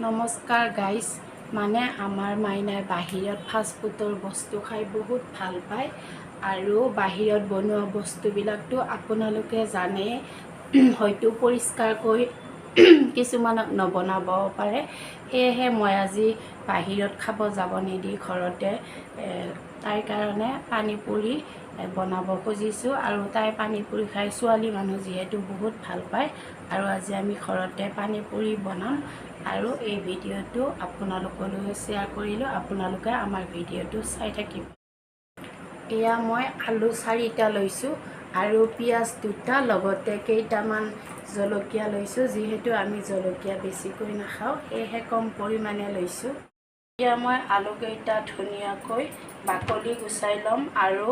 নমস্কাৰ গাইজ, মানে আমাৰ মাইনাই বাহিৰত ফাষ্টফুডৰ বস্তু খাই বহুত ভাল পায় আৰু বাহিৰত বনোৱা বস্তুবিলাকতো আপোনালোকে জানে হয়তো পৰিষ্কাৰকৈ কিছুমানক নবনাবও পাৰে। সেয়েহে মই আজি বাহিৰত খাব যাব নিদি ঘৰতে তাইৰ কাৰণে পানী পুৰি বনাব খুজিছোঁ আৰু তাই পানী পুৰি খাই ছোৱালী মানুহ যিহেতু বহুত ভাল পায় আৰু আজি আমি ঘৰতে পানী পুৰি বনাম আৰু এই ভিডিঅ'টো আপোনালোকলৈ শ্বেয়াৰ কৰিলোঁ। আপোনালোকে আমাৰ ভিডিঅ'টো চাই থাকিব। এয়া মই আলু 4টা লৈছোঁ আৰু পিঁয়াজ 2টা, লগতে কেইটামান জলকীয়া লৈছোঁ। যিহেতু আমি জলকীয়া বেছিকৈ নাখাওঁ সেয়েহে কম পৰিমাণে লৈছোঁ। এতিয়া মই আলুকেইটা ধুনীয়াকৈ বাকলি গুচাই ল'ম আৰু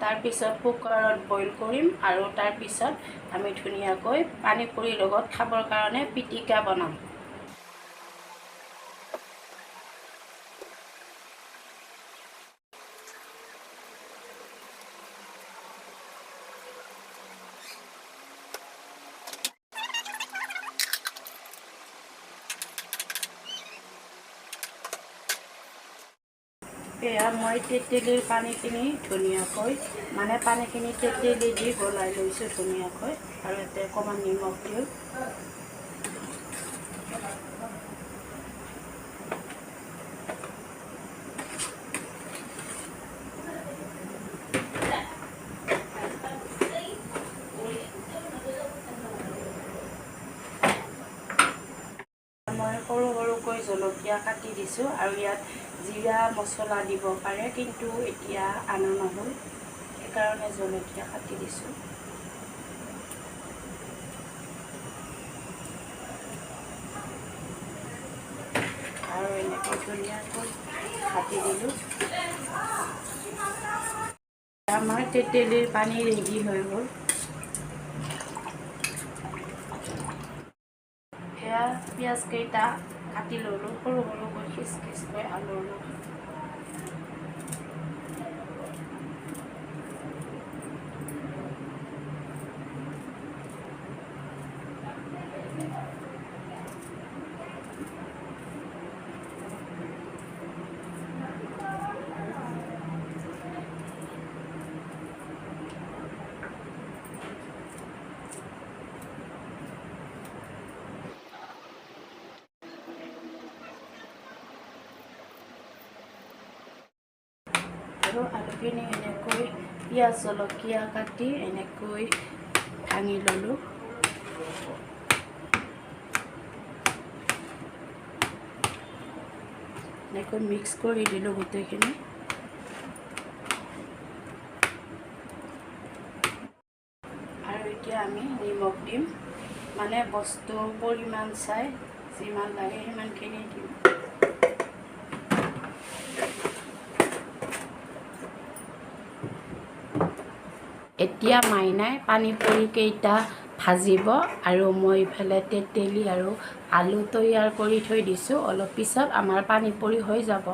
তাৰপিছত কুকাৰত বইল কৰিম আৰু তাৰপিছত আমি ধুনীয়াকৈ পানী পুৰিৰ লগত খাবৰ কাৰণে পিটিকা বনাম। এয়া মই তেঁতেলীৰ পানীখিনি ধুনীয়াকৈ পানীখিনি তেঁতেলী দি গলাই লৈছোঁ ধুনীয়াকৈ আৰু ইয়াতে অকণমান নিমখ দিওঁ। মই সৰু সৰুকৈ জলকীয়া কাটি দিছোঁ আৰু ইয়াত জিৰা মছলা দিব পাৰে, কিন্তু এতিয়া আনা নহ'ল সেইকাৰণে জলকীয়া কাটি দিছোঁ। আৰু এনেকৈ ধুনীয়াকৈ কাটি দিলোঁ। আমাৰ তেঁতেলীৰ পানী ৰেডি হৈ গ'ল। এয়া পিঁয়াজকেইটা কাটি ল'লোঁ সৰু সৰুকৈ খিচ খিচকৈ আলুৰ লগত। আৰু আলুখিনি এনেকৈ পিঁয়াজ জলকীয়া কাটি এনেকৈ ভাঙি ল'লোঁ। এনেকৈ মিক্স কৰি দিলোঁ গোটেইখিনি। আৰু এতিয়া আমি নিমখ দিম, বস্তুৰ পৰিমাণ চাই যিমান লাগে সিমানখিনি দিম। এতিয়া মাইনাই পানী পুৰি কেইটা ভাজিব আৰু মই ইফালে তেঁতেলী আৰু আলু তৈয়াৰ কৰি থৈ দিছোঁ। অলপ পিছত আমাৰ পানী পুৰি হৈ যাব।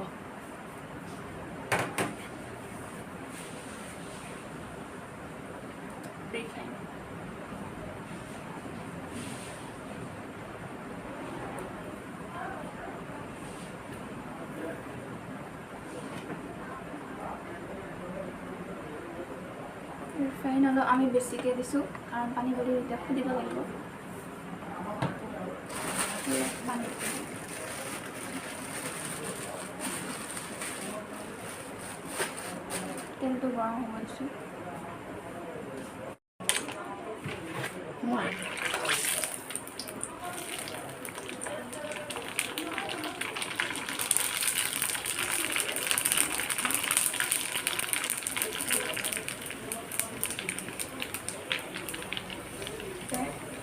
ৰিফাইন অলপ আমি বেছিকৈ দিছোঁ কাৰণ পানী পুৰি এতিয়া ফুলিব লাগিব। তেলটো গৰম হ'ব দিছোঁ।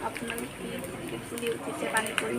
আপোনালোকে ফুলি উঠিছে পানী পুৰি।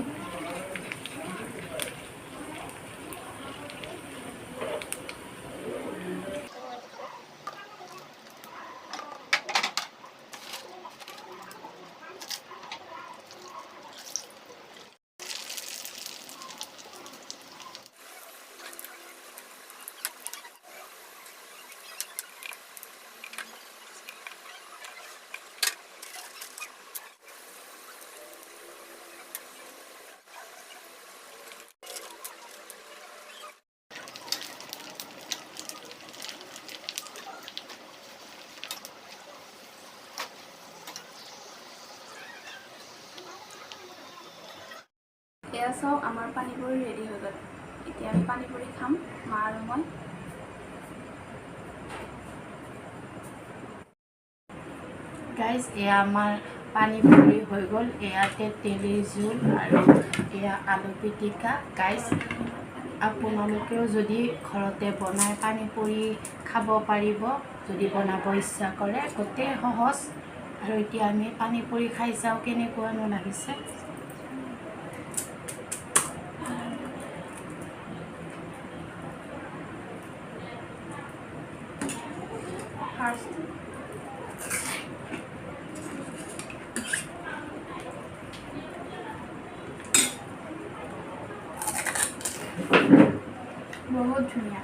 এয়া চাওক আমাৰ পানী পুৰি ৰেডি হৈ গ'ল। এতিয়া আমি পানী পুৰি খাম, মা আৰু মই। গাইজ এয়া আমাৰ পানী পুৰি হৈ গ'ল। এয়াতে তেলিৰ জোল আৰু এয়া আলু পিটিকা। গাইজ আপোনালোকেও যদি ঘৰতে বনাই পানী পুৰি খাব পাৰিব, যদি বনাব ইচ্ছা কৰে। গোটেই সহজ। আৰু এতিয়া আমি পানী পুৰি খাই চাওঁ কেনেকুৱানো লাগিছে। ফাৰ্ষ্ট বহুত ধুনীয়া।